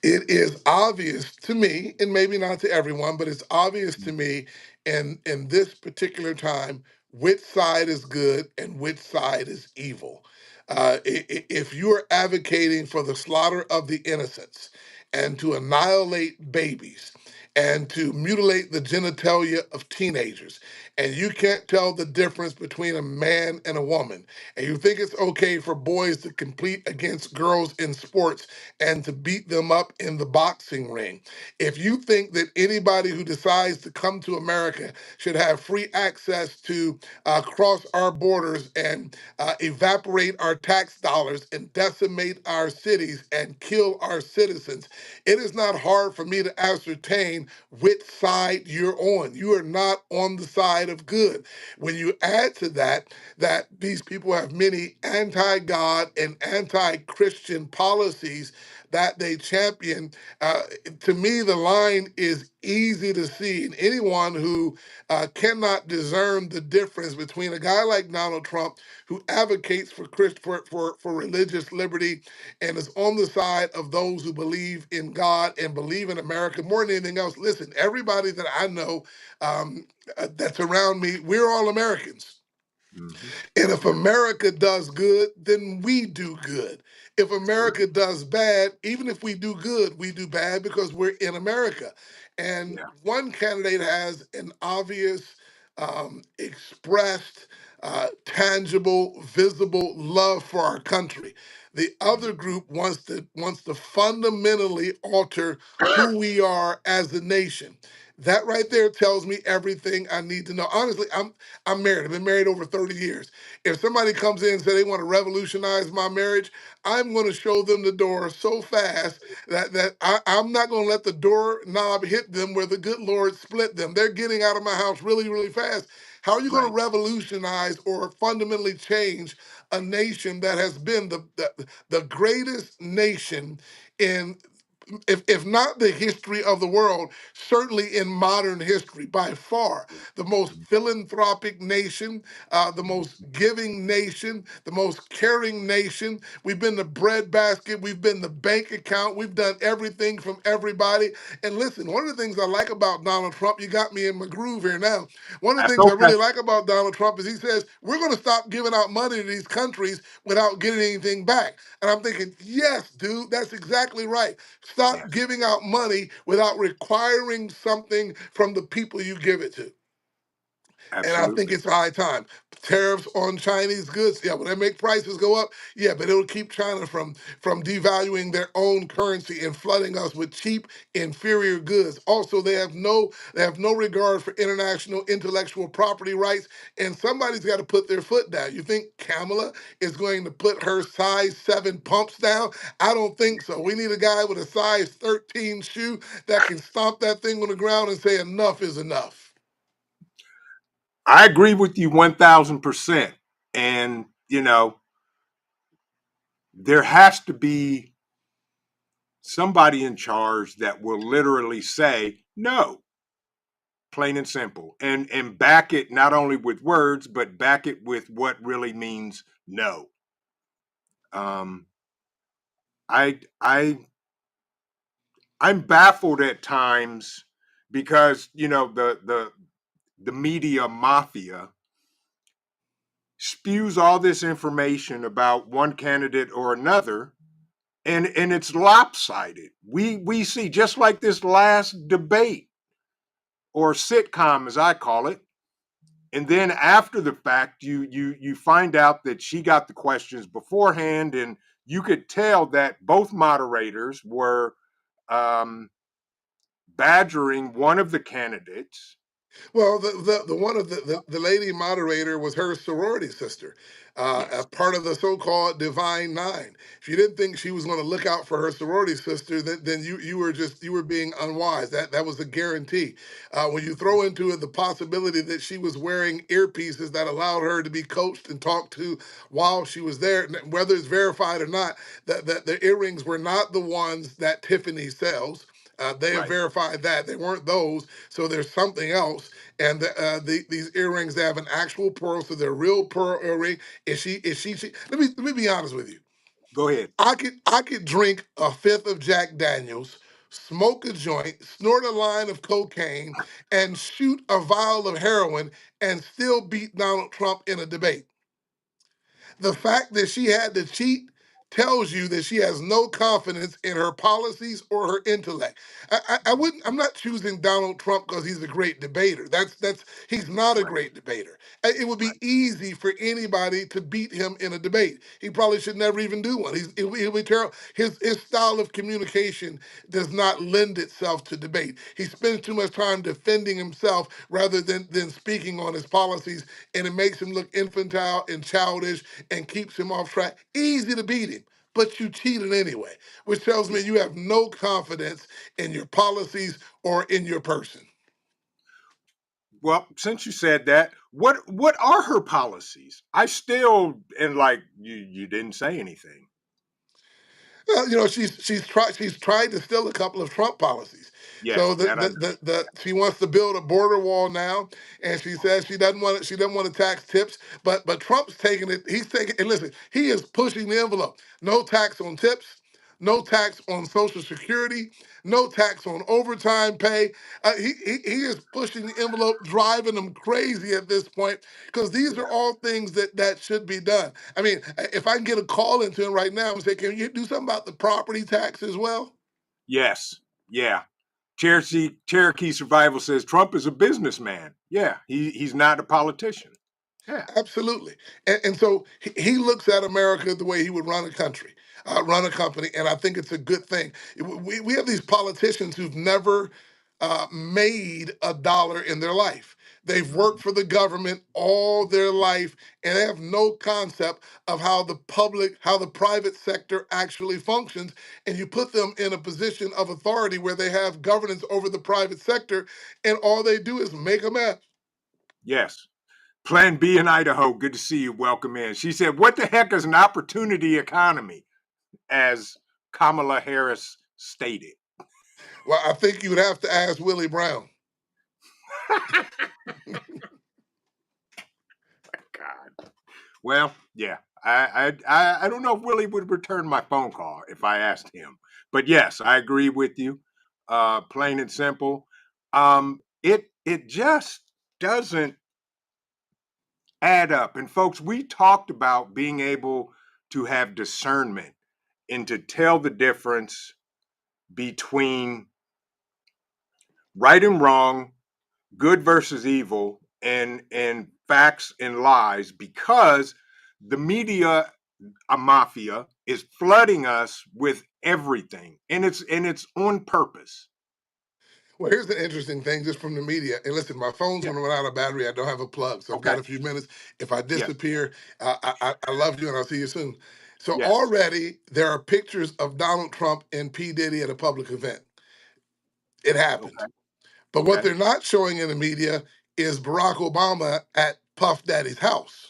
It is obvious to me, and maybe not to everyone, but it's obvious to me in this particular time which side is good and which side is evil. If you're advocating for the slaughter of the innocents and to annihilate babies and to mutilate the genitalia of teenagers, and you can't tell the difference between a man and a woman, and you think it's okay for boys to compete against girls in sports and to beat them up in the boxing ring. If you think that anybody who decides to come to America should have free access to cross our borders and evaporate our tax dollars and decimate our cities and kill our citizens, it is not hard for me to ascertain determine which side you're on. You are not on the side of good. When you add to that, that these people have many anti-God and anti-Christian policies that they champion, uh, to me, the line is easy to see. And anyone who cannot discern the difference between a guy like Donald Trump, who advocates for religious liberty and is on the side of those who believe in God and believe in America more than anything else. Listen, everybody that I know that's around me, we're all Americans. Hmm. And if Yeah. America does good, then we do good. If That's right. America does bad, even if we do good, we do bad because we're in America. And Yeah. one candidate has an obvious, expressed, tangible, visible love for our country. The other Mhm. group wants to fundamentally alter who we are as a nation. That right there tells me everything I need to know. Honestly, I'm married. I've been married over 30 years. If somebody comes in and say they want to revolutionize my marriage, I'm going to show them the door so fast that I'm not going to let the door knob hit them where the good Lord split them. They're getting out of my house really, really fast. How are you going to Right. revolutionize or fundamentally change a nation that has been the greatest nation in, if not the history of the world, certainly in modern history, by far the most philanthropic nation, the most Mhm. giving nation, the most caring nation. We've been the breadbasket, we've been the bank account, we've done everything from everybody. And listen, one of the things I like about Donald Trump, you got me in my groove here now. One of the That's things I okay. really like about Donald Trump is he says, we're going to stop giving out money to these countries without getting anything back. And I'm thinking, yes, dude, that's exactly right. Stop Yes. giving out money without requiring something from the people you give it to. And I think Absolutely. it's high time. Tariffs on Chinese goods, yeah, when they make prices go up, yeah, but it'll keep China from devaluing their own currency and flooding us with cheap, inferior goods. Also, they have no regard for international intellectual property rights, and somebody's got to put their foot down. You think Kamala is going to put her size 7 pumps down? I don't think so. We need a guy with a size 13 shoe that can stomp that thing on the ground and say enough is enough. I agree with you 1000%. And, there has to be somebody in charge that will literally say no, plain and simple, and back it not only with words, but back it with what really means no. Um, I I'm baffled at times because the media mafia spews all this information about one candidate or another, and it's lopsided. We see, just like this last debate or sitcom as I call it, and then after the fact you find out that she got the questions beforehand, and you could tell that both moderators were um badgering one of the candidates. Well, the one of the lady moderator was her sorority sister, a Yes. part of the so-called Divine Nine. If you didn't think she was going to look out for her sorority sister, then you were being unwise. That was a guarantee. When you Mhm. throw into it the possibility that she was wearing earpieces that allowed her to be coached and talked to while she was there, whether it's verified or not, that the earrings were not the ones that Tiffany sells. They have Right. verified that they weren't those, so there's something else. And these earrings, they have an actual pearl, so they're real pearl earring. Is she? Let me be honest with you. Go ahead. I could drink a fifth of Jack Daniels, smoke a joint, snort a line of cocaine, and shoot a vial of heroin, and still beat Donald Trump in a debate. The fact that she had to cheat tells you that she has no confidence in her policies or her intellect. I wouldn't. I'm not choosing Donald Trump because he's a great debater. That's he's not a Right. great debater. It would be Right. easy for anybody to beat him in a debate. He probably should never even do one. He'll be terrible. His style of communication does not lend itself to debate. He spends too much time defending himself rather than speaking on his policies, and it makes him look infantile and childish and keeps him off track. Easy to beat him. but you cheated anyway, which tells me you have no confidence in your policies or in your person. Well, since you said that, what are her policies? I still and like you didn't say anything. Well, she's tried to steal a couple of Trump policies. Yes, So that I know. she wants to build a border wall now, and she says she doesn't want to tax tips, but Trump's taking it. He's taking and listen, he is pushing the envelope. No tax on tips. No tax on Social Security, no tax on overtime pay. He is pushing the envelope, driving them crazy at this point because these are Yeah. all things that should be done. I mean, if I can get a call into him right now and say, "Can you do something about the property tax as well?" Yes. Yeah. Cherokee Survival says Trump is a businessman. Yeah, he's not a politician. Yeah. Absolutely. And so he looks at America the way he would run a country, run a company, and I think it's a good thing. We have these politicians who've never made a dollar in their life. They've worked Mhm. for the government all their life, and they have no concept of how the private sector actually functions. And you put them in a position of authority where they have governance over the private sector, and all they do is make a mess. Yes. Plan B in Idaho. Good to see you. Welcome in. She said, "What the heck is an opportunity economy?" As Kamala Harris stated. Well, I think you would have to ask Willie Brown. God. Well, yeah. I don't know if Willie would return my phone call if I asked him. But yes, I agree with you. Plain and simple. It just doesn't add up. And folks, we talked about being able to have discernment and to tell the difference between right and wrong, good versus evil, and facts and lies, because the media mafia is flooding us with everything, and it's on purpose. Well, here's the interesting thing just from the media. And listen, my phone's Yeah. going to run out of battery. I don't have a plug. So I've got Okay. a few minutes. If I Yes. disappear, I love you and I'll see you soon. So Yes. already there are pictures of Donald Trump and P. Diddy at a public event. It happened. Okay. But what Okay. they're not showing in the media is Barack Obama at Puff Daddy's house.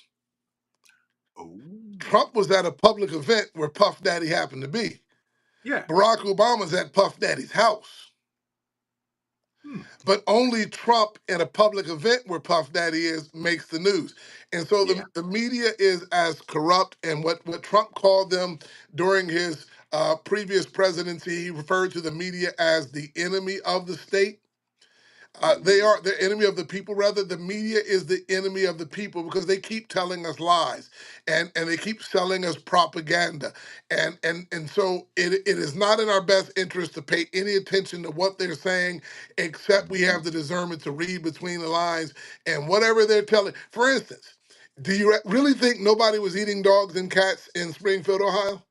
Oh. Trump was at a public event where Puff Daddy happened to be. Yeah. Barack Obama's at Puff Daddy's house. Hmm. But only Trump in a public event where Puff Daddy is makes the news. And so Yeah. the media is as corrupt, and what Trump called them during his previous presidency, he referred to the media as the enemy of the state. They Ooh. are the enemy of the people. Rather, the media is the enemy of the people because they keep telling us lies and they keep selling us propaganda. And so it is not in our best interest to pay any attention to what they're saying, except we Mhm. have the discernment to read between the lines and whatever they're telling. For instance, do you really think nobody was eating dogs and cats in Springfield, Ohio?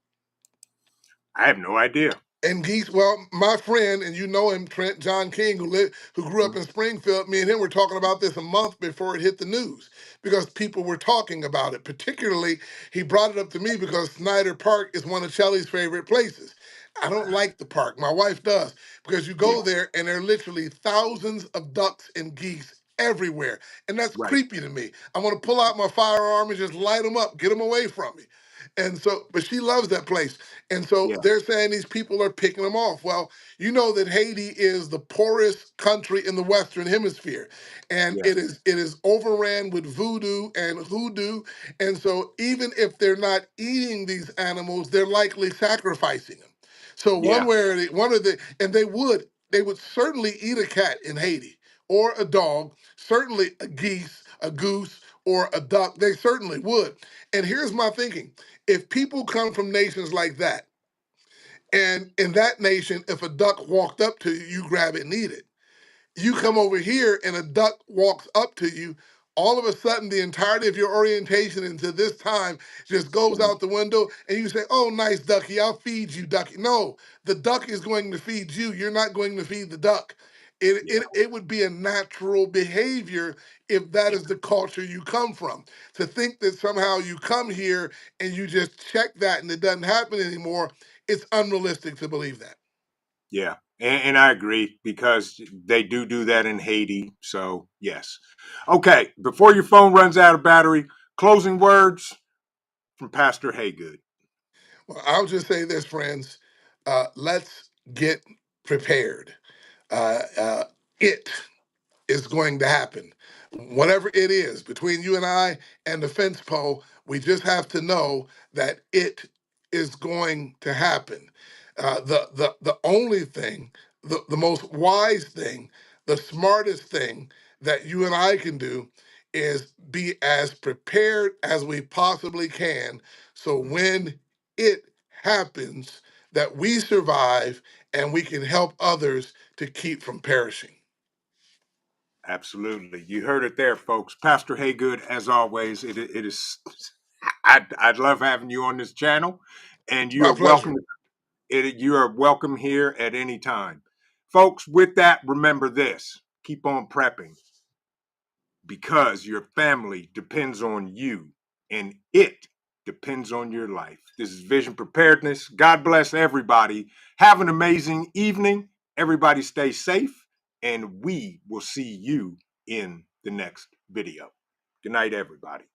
I have no idea. And geese, well, my friend, and you know him, Trent John King, who grew up Mhm. in Springfield, me and him were talking about this a month before it hit the news because people were talking about it. Particularly, he brought it up to me because Snyder Park is one of Shelley's favorite places. I don't like the park. My wife does because you Yeah. go there and there are literally thousands of ducks and geese everywhere. And that's Right. creepy to me. I want to pull out my firearm and just light them up, get them away from me. And so, but she loves that place. And so Yeah. they're saying these people are picking them off. Well, you know that Haiti is the poorest country in the Western Hemisphere, and Yeah. it is overran with voodoo and hoodoo. And so even if they're not eating these animals, they're likely sacrificing them. So one Yeah. way or the one of the and they would certainly eat a cat in Haiti or a dog, certainly a geese, a goose, or a duck. They certainly would. And here's my thinking: if people come from nations like that, and in that nation, if a duck walked up to you, you grab it and eat it. You come over here and a duck walks up to you, all of a sudden the entirety of your orientation into this time just goes Mhm. out the window and you say, "Oh, nice ducky, I'll feed you, ducky." No, the duck is going to feed you. You're not going to feed the duck. Yeah. It would be a natural behavior if that is the culture you come from. To think that somehow you come here and you just check that and it doesn't happen anymore, it's unrealistic to believe that. Yeah. And I agree, because they do that in Haiti. So, yes. Okay. Before your phone runs out of battery, closing words from Pastor Haygood. Well, I'll just say this, friends. Let's get prepared. Uh, it is going to happen. Whatever it is between you and I and the fence pole, we just have to know that it is going to happen. The only thing, the most wise thing, the smartest thing that you and I can do is be as prepared as we possibly can. So when it happens, that we survive and we can help others to keep from perishing. Absolutely. You heard it there, folks. Pastor Haygood, as always, it is, I'd love having you on this channel, and you My are welcome. pleasure. You are welcome here at any time. Folks, with that, remember this: keep on prepping, because your family depends on you, and it depends on your life. This is Vision Preparedness. God bless everybody. Have an amazing evening. Everybody stay safe, and we will see you in the next video. Good night, everybody.